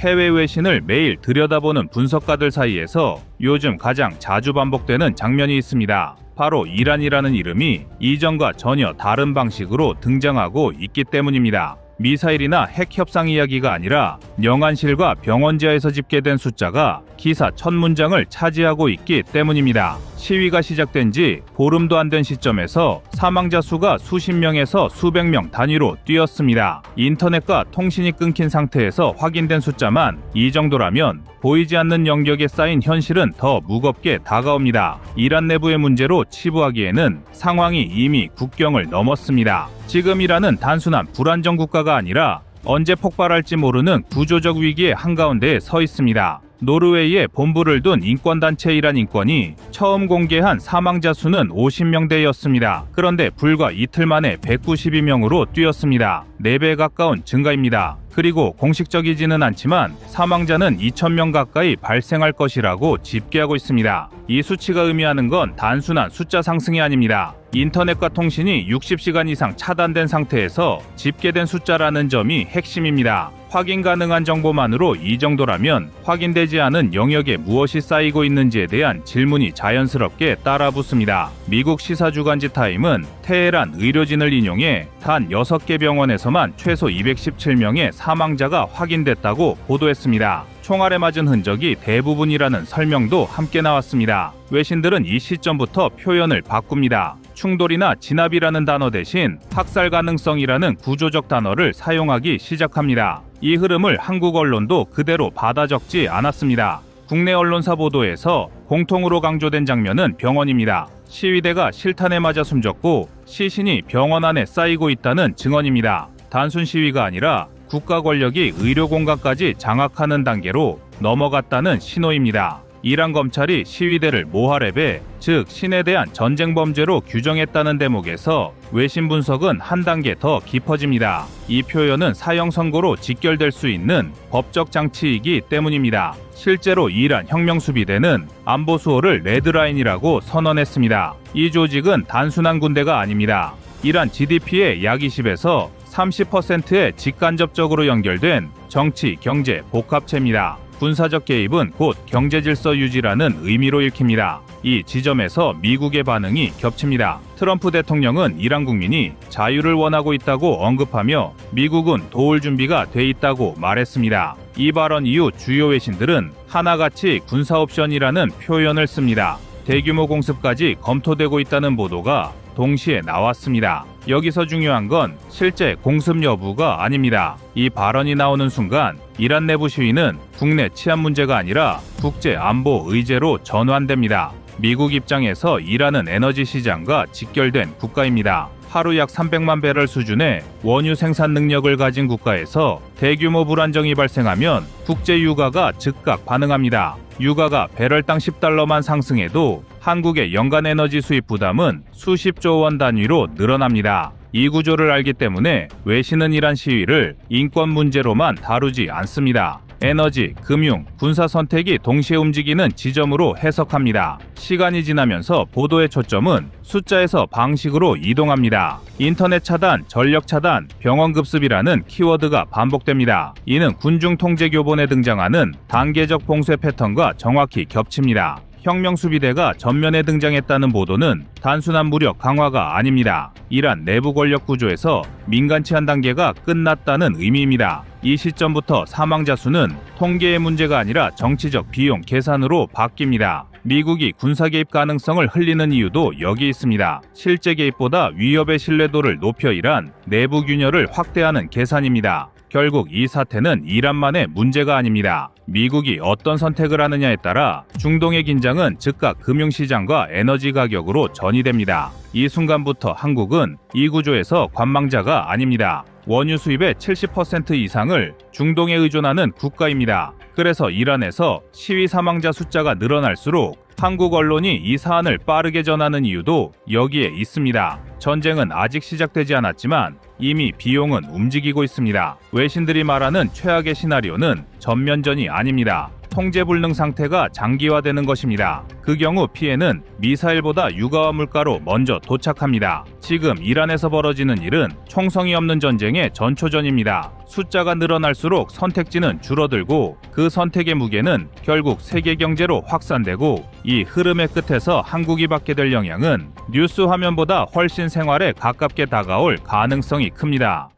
해외 외신을 매일 들여다보는 분석가들 사이에서 요즘 가장 자주 반복되는 장면이 있습니다. 바로 이란이라는 이름이 이전과 전혀 다른 방식으로 등장하고 있기 때문입니다. 미사일이나 핵 협상 이야기가 아니라 영안실과 병원지하에서 집계된 숫자가 기사 첫 문장을 차지하고 있기 때문입니다. 시위가 시작된 지 보름도 안 된 시점에서 사망자 수가 수십 명에서 수백 명 단위로 뛰었습니다. 인터넷과 통신이 끊긴 상태에서 확인된 숫자만 이 정도라면 보이지 않는 영역에 쌓인 현실은 더 무겁게 다가옵니다. 이란 내부의 문제로 치부하기에는 상황이 이미 국경을 넘었습니다. 지금 이란은 단순한 불안정 국가가 아니라 언제 폭발할지 모르는 구조적 위기의 한가운데에 서 있습니다. 노르웨이에 본부를 둔 인권단체 이란 인권이 처음 공개한 사망자 수는 50명대였습니다. 그런데 불과 이틀 만에 192명으로 뛰었습니다. 4배 가까운 증가입니다. 그리고 공식적이지는 않지만 사망자는 2,000명 가까이 발생할 것이라고 집계하고 있습니다. 이 수치가 의미하는 건 단순한 숫자 상승이 아닙니다. 인터넷과 통신이 60시간 이상 차단된 상태에서 집계된 숫자라는 점이 핵심입니다. 확인 가능한 정보만으로 이 정도라면 확인되지 않은 영역에 무엇이 쌓이고 있는지에 대한 질문이 자연스럽게 따라붙습니다. 미국 시사주간지 타임은 테헤란 의료진을 인용해 단 6개 병원에서만 최소 217명의 사망자가 확인됐다고 보도했습니다. 총알에 맞은 흔적이 대부분이라는 설명도 함께 나왔습니다. 외신들은 이 시점부터 표현을 바꿉니다. 충돌이나 진압이라는 단어 대신 학살 가능성이라는 구조적 단어를 사용하기 시작합니다. 이 흐름을 한국 언론도 그대로 받아 적지 않았습니다. 국내 언론사 보도에서 공통으로 강조된 장면은 병원입니다. 시위대가 실탄에 맞아 숨졌고 시신이 병원 안에 쌓이고 있다는 증언입니다. 단순 시위가 아니라 국가 권력이 의료 공간까지 장악하는 단계로 넘어갔다는 신호입니다. 이란 검찰이 시위대를 모하레베, 즉 신에 대한 전쟁 범죄로 규정했다는 대목에서 외신 분석은 한 단계 더 깊어집니다. 이 표현은 사형 선고로 직결될 수 있는 법적 장치이기 때문입니다. 실제로 이란 혁명수비대는 안보 수호를 레드라인이라고 선언했습니다. 이 조직은 단순한 군대가 아닙니다. 이란 GDP의 약 20에서 30%에 직간접적으로 연결된 정치, 경제, 복합체입니다. 군사적 개입은 곧 경제 질서 유지라는 의미로 읽힙니다. 이 지점에서 미국의 반응이 겹칩니다. 트럼프 대통령은 이란 국민이 자유를 원하고 있다고 언급하며 미국은 도울 준비가 돼 있다고 말했습니다. 이 발언 이후 주요 외신들은 하나같이 군사 옵션이라는 표현을 씁니다. 대규모 공습까지 검토되고 있다는 보도가 동시에 나왔습니다. 여기서 중요한 건 실제 공습 여부가 아닙니다. 이 발언이 나오는 순간 이란 내부 시위는 국내 치안 문제가 아니라 국제 안보 의제로 전환됩니다. 미국 입장에서 이란은 에너지 시장과 직결된 국가입니다. 하루 약 300만 배럴 수준의 원유 생산 능력을 가진 국가에서 대규모 불안정이 발생하면 국제 유가가 즉각 반응합니다. 유가가 배럴당 $10만 상승해도 한국의 연간 에너지 수입 부담은 수십조 원 단위로 늘어납니다. 이 구조를 알기 때문에 외신은 이란 시위를 인권 문제로만 다루지 않습니다. 에너지, 금융, 군사 선택이 동시에 움직이는 지점으로 해석합니다. 시간이 지나면서 보도의 초점은 숫자에서 방식으로 이동합니다. 인터넷 차단, 전력 차단, 병원 급습이라는 키워드가 반복됩니다. 이는 군중 통제 교본에 등장하는 단계적 봉쇄 패턴과 정확히 겹칩니다. 혁명수비대가 전면에 등장했다는 보도는 단순한 무력 강화가 아닙니다. 이란 내부 권력 구조에서 민간 치안 단계가 끝났다는 의미입니다. 이 시점부터 사망자 수는 통계의 문제가 아니라 정치적 비용 계산으로 바뀝니다. 미국이 군사 개입 가능성을 흘리는 이유도 여기 있습니다. 실제 개입보다 위협의 신뢰도를 높여 이란 내부 균열을 확대하는 계산입니다. 결국 이 사태는 이란만의 문제가 아닙니다. 미국이 어떤 선택을 하느냐에 따라 중동의 긴장은 즉각 금융시장과 에너지 가격으로 전이됩니다. 이 순간부터 한국은 이 구조에서 관망자가 아닙니다. 원유 수입의 70% 이상을 중동에 의존하는 국가입니다. 그래서 이란에서 시위 사망자 숫자가 늘어날수록 한국 언론이 이 사안을 빠르게 전하는 이유도 여기에 있습니다. 전쟁은 아직 시작되지 않았지만 이미 비용은 움직이고 있습니다. 외신들이 말하는 최악의 시나리오는 전면전이 아닙니다. 통제불능 상태가 장기화되는 것입니다. 그 경우 피해는 미사일보다 유가와 물가로 먼저 도착합니다. 지금 이란에서 벌어지는 일은 총성이 없는 전쟁의 전초전입니다. 숫자가 늘어날수록 선택지는 줄어들고 그 선택의 무게는 결국 세계 경제로 확산되고, 이 흐름의 끝에서 한국이 받게 될 영향은 뉴스 화면보다 훨씬 생활에 가깝게 다가올 가능성이 큽니다.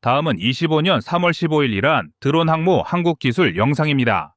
다음은 25년 3월 15일 이란 드론 항모 한국 기술 영상입니다.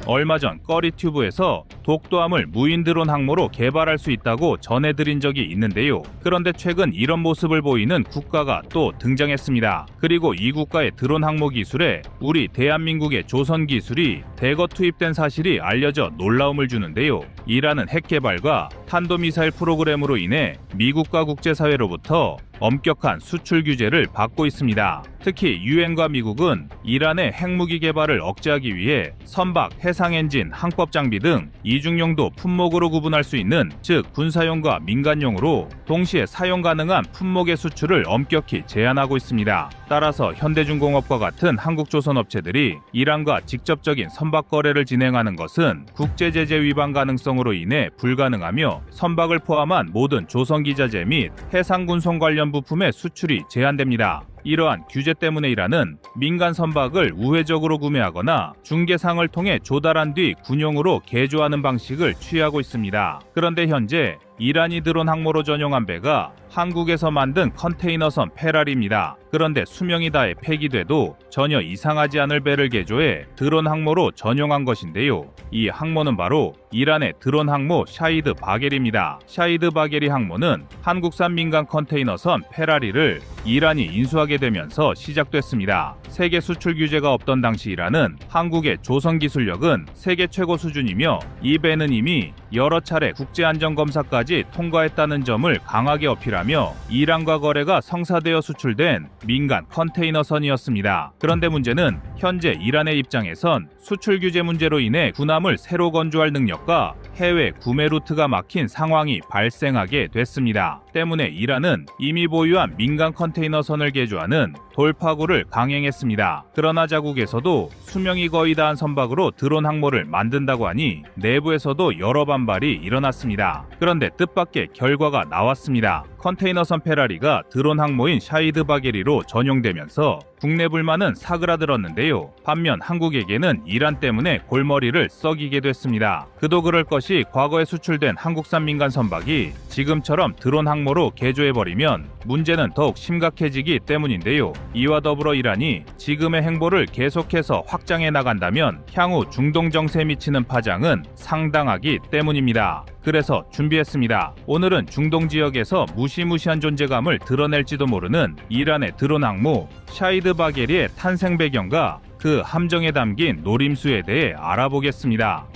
얼마 전 꺼리튜브에서 독도함을 무인 드론 항모로 개발할 수 있다고 전해드린 적이 있는데요. 그런데 최근 이런 모습을 보이는 국가가 또 등장했습니다. 그리고 이 국가의 드론 항모 기술에 우리 대한민국의 조선 기술이 대거 투입된 사실이 알려져 놀라움을 주는데요. 이란은 핵 개발과 탄도미사일 프로그램으로 인해 미국과 국제사회로부터 엄격한 수출 규제를 받고 있습니다. 특히 유엔과 미국은 이란의 핵무기 개발을 억제하기 위해 선박, 해상엔진, 항법장비 등 이중용도 품목으로 구분할 수 있는, 즉 군사용과 민간용으로 동시에 사용 가능한 품목의 수출을 엄격히 제한하고 있습니다. 따라서 현대중공업과 같은 한국조선 업체들이 이란과 직접적인 선박 거래를 진행하는 것은 국제제재 위반 가능성으로 인해 불가능하며, 선박을 포함한 모든 조선기자재 및 해상군송 관련 부품의 수출이 제한됩니다. 이러한 규제 때문에 이란은 민간 선박을 우회적으로 구매하거나 중개상을 통해 조달한 뒤 군용으로 개조하는 방식을 취하고 있습니다. 그런데 현재 이란이 드론 항모로 전용한 배가 한국에서 만든 컨테이너선 페라리입니다. 그런데 수명이 다해 폐기돼도 전혀 이상하지 않을 배를 개조해 드론 항모로 전용한 것인데요. 이 항모는 바로 이란의 드론 항모 샤히드 바게리입니다. 샤히드 바게리 항모는 한국산 민간 컨테이너선 페라리를 이란이 인수하게 되면서 시작됐습니다. 세계 수출 규제가 없던 당시 이란은 한국의 조선 기술력은 세계 최고 수준이며, 이 배는 이미 여러 차례 국제안전검사까지 통과했다는 점을 강하게 어필하며 이란과 거래가 성사되어 수출된 민간 컨테이너선이었습니다. 그런데 문제는 현재 이란의 입장에선 수출 규제 문제로 인해 군함을 새로 건조할 능력과 해외 구매 루트가 막힌 상황이 발생하게 됐습니다. 때문에 이란은 이미 보유한 민간 컨테이너선을 개조하는 돌파구를 강행했습니다. 그러나 자국에서도 수명이 거의 다한 선박으로 드론 항모를 만든다고 하니 내부에서도 여러 반발이 일어났습니다. 그런데 뜻밖의 결과가 나왔습니다. 컨테이너선 페라리가 드론 항모인 샤히드 바게리로 전용되면서 국내 불만은 사그라들었는데요. 반면 한국에게는 이란 때문에 골머리를 썩이게 됐습니다. 그도 그럴 것이 과거에 수출된 한국산 민간 선박이 지금처럼 드론 항모로 개조해버리면 문제는 더욱 심각해지기 때문인데요. 이와 더불어 이란이 지금의 행보를 계속해서 확장해 나간다면 향후 중동 정세에 미치는 파장은 상당하기 때문입니다. 그래서 준비했습니다. 오늘은 중동 지역에서 무시무시한 존재감을 드러낼지도 모르는 이란의 드론 항모 샤히드 바게리의 탄생 배경과 그 함정에 담긴 노림수에 대해 알아보겠습니다.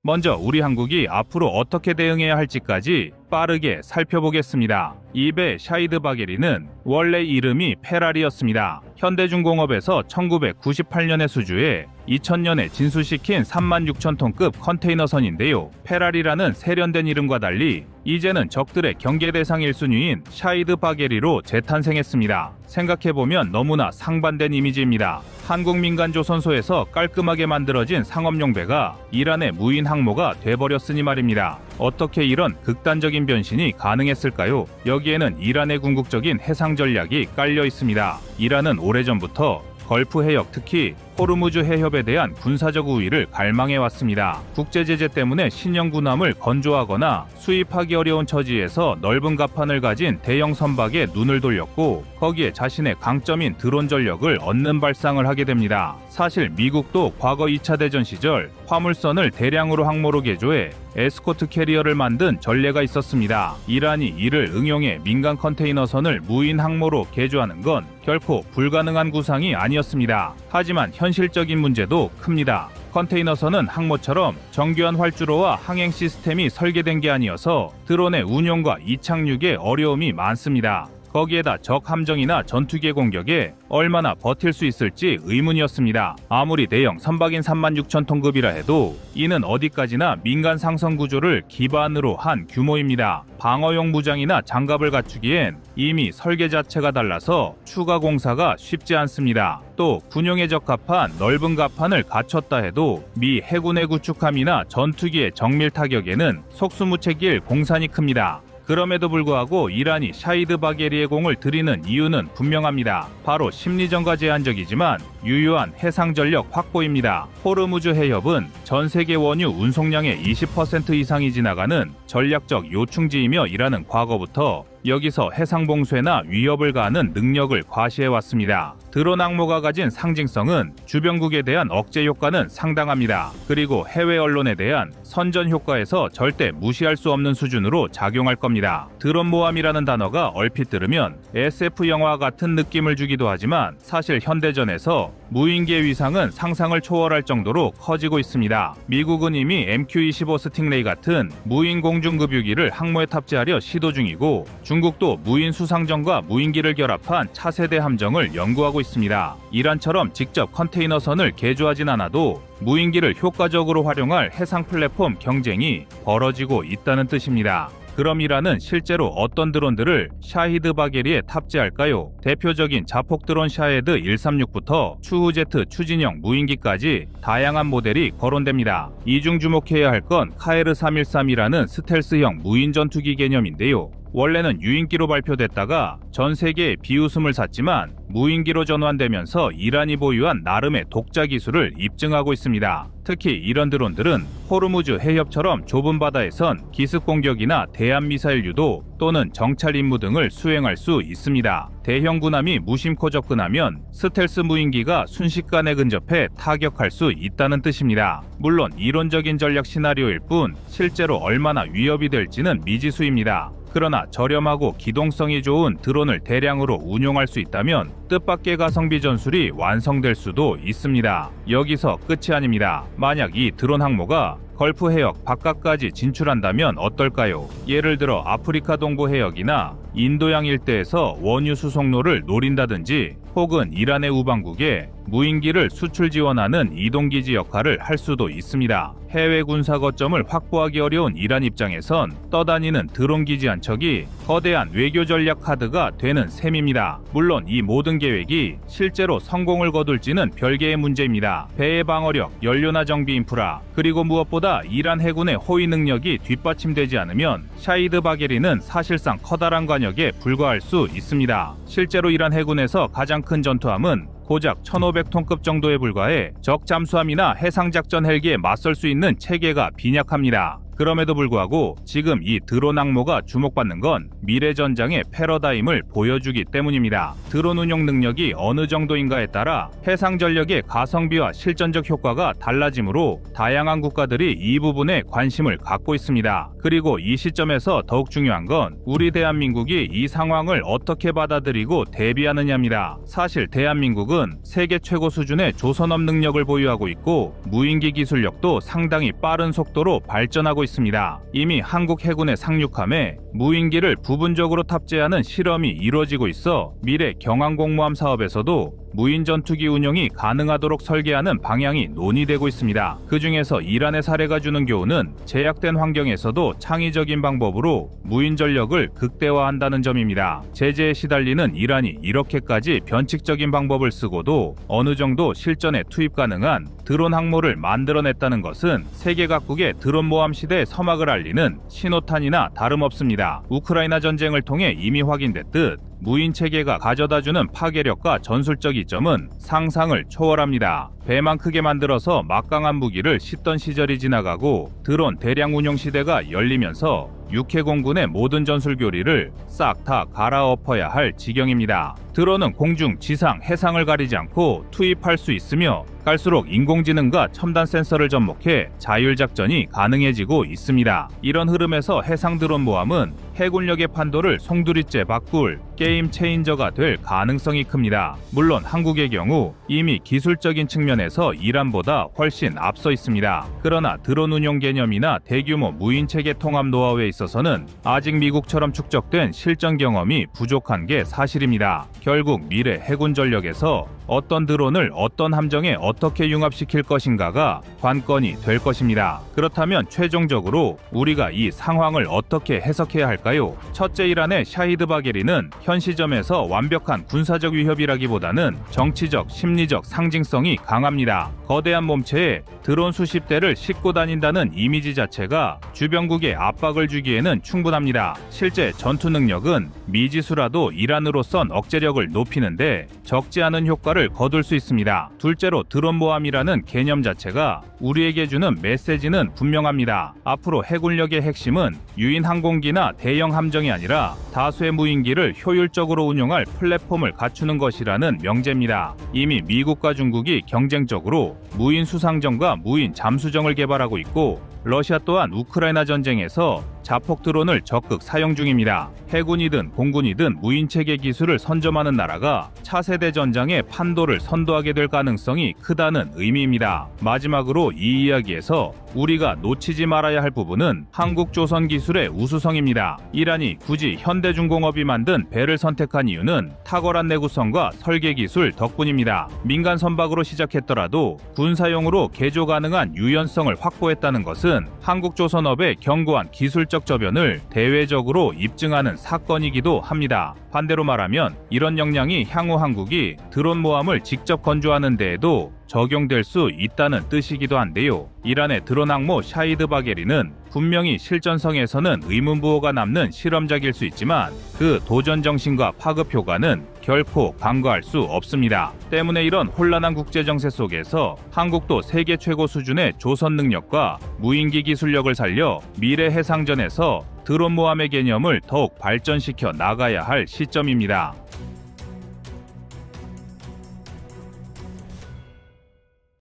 먼저 우리 한국이 앞으로 어떻게 대응해야 할지까지 빠르게 살펴보겠습니다. 이 배 샤히드 바게리는 원래 이름이 페라리였습니다. 현대중공업에서 1998년에 수주해 2000년에 진수시킨 36,000톤급 컨테이너선인데요. 페라리라는 세련된 이름과 달리 이제는 적들의 경계 대상 1순위인 샤히드 바게리로 재탄생했습니다. 생각해보면 너무나 상반된 이미지입니다. 한국 민간 조선소에서 깔끔하게 만들어진 상업용 배가 이란의 무인 항모가 돼버렸으니 말입니다. 어떻게 이런 극단적인 변신이 가능했을까요? 여기에는 이란의 궁극적인 해상 전략이 깔려 있습니다. 이란은 오래전부터 걸프 해역, 특히 호르무즈 해협에 대한 군사적 우위를 갈망해왔습니다. 국제제재 때문에 신형 군함을 건조하거나 수입하기 어려운 처지에서 넓은 갑판을 가진 대형 선박에 눈을 돌렸고 거기에 자신의 강점인 드론 전력을 얻는 발상을 하게 됩니다. 사실 미국도 과거 2차 대전 시절 화물선을 대량으로 항모로 개조해 에스코트 캐리어를 만든 전례가 있었습니다. 이란이 이를 응용해 민간 컨테이너선을 무인 항모로 개조하는 건 결코 불가능한 구상이 아니었습니다. 하지만 현실적인 문제도 큽니다. 컨테이너선은 항모처럼 정교한 활주로와 항행 시스템이 설계된 게 아니어서 드론의 운용과 이착륙에 어려움이 많습니다. 거기에다 적 함정이나 전투기의 공격에 얼마나 버틸 수 있을지 의문이었습니다. 아무리 대형 선박인 36,000톤급이라 해도 이는 어디까지나 민간 상선 구조를 기반으로 한 규모입니다. 방어용 무장이나 장갑을 갖추기엔 이미 설계 자체가 달라서 추가 공사가 쉽지 않습니다. 또 군용에 적합한 넓은 갑판을 갖췄다 해도 미 해군의 구축함이나 전투기의 정밀 타격에는 속수무책일 공산이 큽니다. 그럼에도 불구하고 이란이 샤히드 바게리의 공을 들이는 이유는 분명합니다. 바로 심리전과 제한적이지만 유효한 해상 전력 확보입니다. 호르무즈 해협은 전 세계 원유 운송량의 20% 이상이 지나가는 전략적 요충지이며 이란은 과거부터 여기서 해상 봉쇄나 위협을 가하는 능력을 과시해왔습니다. 드론 항모가 가진 상징성은 주변국에 대한 억제 효과는 상당합니다. 그리고 해외 언론에 대한 선전 효과에서 절대 무시할 수 없는 수준으로 작용할 겁니다. 드론 모함이라는 단어가 얼핏 들으면 SF 영화 같은 느낌을 주기도 하지만 사실 현대전에서 무인기의 위상은 상상을 초월할 정도로 커지고 있습니다. 미국은 이미 MQ-25 스팅레이 같은 무인 공중급유기를 항모에 탑재하려 시도 중이고 중국도 무인 수상전과 무인기를 결합한 차세대 함정을 연구하고 있습니다. 이란처럼 직접 컨테이너선을 개조하진 않아도 무인기를 효과적으로 활용할 해상 플랫폼 경쟁이 벌어지고 있다는 뜻입니다. 그럼 이란은 실제로 어떤 드론들을 샤히드 바게리에 탑재할까요? 대표적인 자폭 드론 샤헤드 136부터 추후제트 추진형 무인기까지 다양한 모델이 거론됩니다. 이 중 주목해야 할 건 카에르 313이라는 스텔스형 무인 전투기 개념인데요. 원래는 유인기로 발표됐다가 전 세계에 비웃음을 샀지만 무인기로 전환되면서 이란이 보유한 나름의 독자 기술을 입증하고 있습니다. 특히 이런 드론들은 호르무즈 해협처럼 좁은 바다에선 기습 공격이나 대한 미사일 유도 또는 정찰 임무 등을 수행할 수 있습니다. 대형 군함이 무심코 접근하면 스텔스 무인기가 순식간에 근접해 타격할 수 있다는 뜻입니다. 물론 이론적인 전략 시나리오일 뿐 실제로 얼마나 위협이 될지는 미지수입니다. 그러나 저렴하고 기동성이 좋은 드론을 대량으로 운용할 수 있다면 뜻밖의 가성비 전술이 완성될 수도 있습니다. 여기서 끝이 아닙니다. 만약 이 드론 항모가 걸프 해역 바깥까지 진출한다면 어떨까요? 예를 들어 아프리카 동부 해역이나 인도양 일대에서 원유 수송로를 노린다든지 혹은 이란의 우방국에 무인기를 수출 지원하는 이동기지 역할을 할 수도 있습니다. 해외 군사 거점을 확보하기 어려운 이란 입장에선 떠다니는 드론 기지 한 척이 거대한 외교 전략 카드가 되는 셈입니다. 물론 이 모든 계획이 실제로 성공을 거둘지는 별개의 문제입니다. 배의 방어력, 연료나 정비 인프라, 그리고 무엇보다 이란 해군의 호위 능력이 뒷받침되지 않으면 샤히드 바게리는 사실상 커다란 관역에 불과할 수 있습니다. 실제로 이란 해군에서 가장 큰 전투함은 고작 1,500톤급 정도에 불과해 적 잠수함이나 해상작전 헬기에 맞설 수 있는 체계가 빈약합니다. 그럼에도 불구하고 지금 이 드론 항모가 주목받는 건 미래 전장의 패러다임을 보여주기 때문입니다. 드론 운용 능력이 어느 정도인가에 따라 해상 전력의 가성비와 실전적 효과가 달라지므로 다양한 국가들이 이 부분에 관심을 갖고 있습니다. 그리고 이 시점에서 더욱 중요한 건 우리 대한민국이 이 상황을 어떻게 받아들이고 대비하느냐입니다. 사실 대한민국은 세계 최고 수준의 조선업 능력을 보유하고 있고 무인기 기술력도 상당히 빠른 속도로 발전하고 있습니다. 이미 한국 해군의 상륙함에 무인기를 부분적으로 탑재하는 실험이 이루어지고 있어 미래 경항공모함 사업에서도 무인 전투기 운용이 가능하도록 설계하는 방향이 논의되고 있습니다. 그 중에서 이란의 사례가 주는 교훈은 제약된 환경에서도 창의적인 방법으로 무인 전력을 극대화한다는 점입니다. 제재에 시달리는 이란이 이렇게까지 변칙적인 방법을 쓰고도 어느 정도 실전에 투입 가능한 드론 항모를 만들어냈다는 것은 세계 각국의 드론 모함 시대의 서막을 알리는 신호탄이나 다름없습니다. 우크라이나 전쟁을 통해 이미 확인됐듯 무인 체계가 가져다주는 파괴력과 전술적 이점은 상상을 초월합니다. 배만 크게 만들어서 막강한 무기를 싣던 시절이 지나가고 드론 대량 운용 시대가 열리면서 육해공군의 모든 전술 교리를 싹 다 갈아엎어야 할 지경입니다. 드론은 공중, 지상, 해상을 가리지 않고 투입할 수 있으며 갈수록 인공지능과 첨단 센서를 접목해 자율작전이 가능해지고 있습니다. 이런 흐름에서 해상 드론 모함은 해군력의 판도를 송두리째 바꿀 게임 체인저가 될 가능성이 큽니다. 물론 한국의 경우 이미 기술적인 측면에서 이란보다 훨씬 앞서 있습니다. 그러나 드론 운용 개념이나 대규모 무인체계 통합 노하우에 있어서는 아직 미국처럼 축적된 실전 경험이 부족한 게 사실입니다. 결국 미래 해군 전력에서 어떤 드론을 어떤 함정에 어떻게 융합시킬 것인가가 관건이 될 것입니다. 그렇다면 최종적으로 우리가 이 상황을 어떻게 해석해야 할까요? 첫째, 이란의 샤히드 바게리는 현 시점에서 완벽한 군사적 위협이라기보다는 정치적, 심리적 상징성이 강합니다. 거대한 몸체에 드론 수십 대를 싣고 다닌다는 이미지 자체가 주변국에 압박을 주기에는 충분합니다. 실제 전투 능력은 미지수라도 이란으로선 억제력을 높이는데 적지 않은 효과를 거둘 수 있습니다. 둘째로 드론 모함이라는 개념 자체가 우리에게 주는 메시지는 분명합니다. 앞으로 해군력의 핵심은 유인 항공기나 대형 함정이 아니라 다수의 무인기를 효율적으로 운용할 플랫폼을 갖추는 것이라는 명제입니다. 이미 미국과 중국이 경쟁적으로 무인 수상정과 무인 잠수정을 개발하고 있고 러시아 또한 우크라이나 전쟁에서 자폭 드론을 적극 사용 중입니다. 해군이든 공군이든 무인체계 기술을 선점하는 나라가 차세대 전장의 판도를 선도하게 될 가능성이 크다는 의미입니다. 마지막으로 이 이야기에서 우리가 놓치지 말아야 할 부분은 한국조선 기술의 우수성입니다. 이란이 굳이 현대중공업이 만든 배를 선택한 이유는 탁월한 내구성과 설계 기술 덕분입니다. 민간 선박으로 시작했더라도 군사용으로 개조 가능한 유연성을 확보했다는 것은 한국조선업의 견고한 기술적 저변을 대외적으로 입증하는 사건이기도 합니다. 반대로 말하면 이런 역량이 향후 한국이 드론 모함을 직접 건조하는 데에도 적용될 수 있다는 뜻이기도 한데요. 이란의 드론 항모 샤히드 바게리는 분명히 실전성에서는 의문부호가 남는 실험작일 수 있지만 그 도전 정신과 파급 효과는 결코 간과할 수 없습니다. 때문에 이런 혼란한 국제정세 속에서 한국도 세계 최고 수준의 조선 능력과 무인기 기술력을 살려 미래 해상전에서 드론 모함의 개념을 더욱 발전시켜 나가야 할 시점입니다.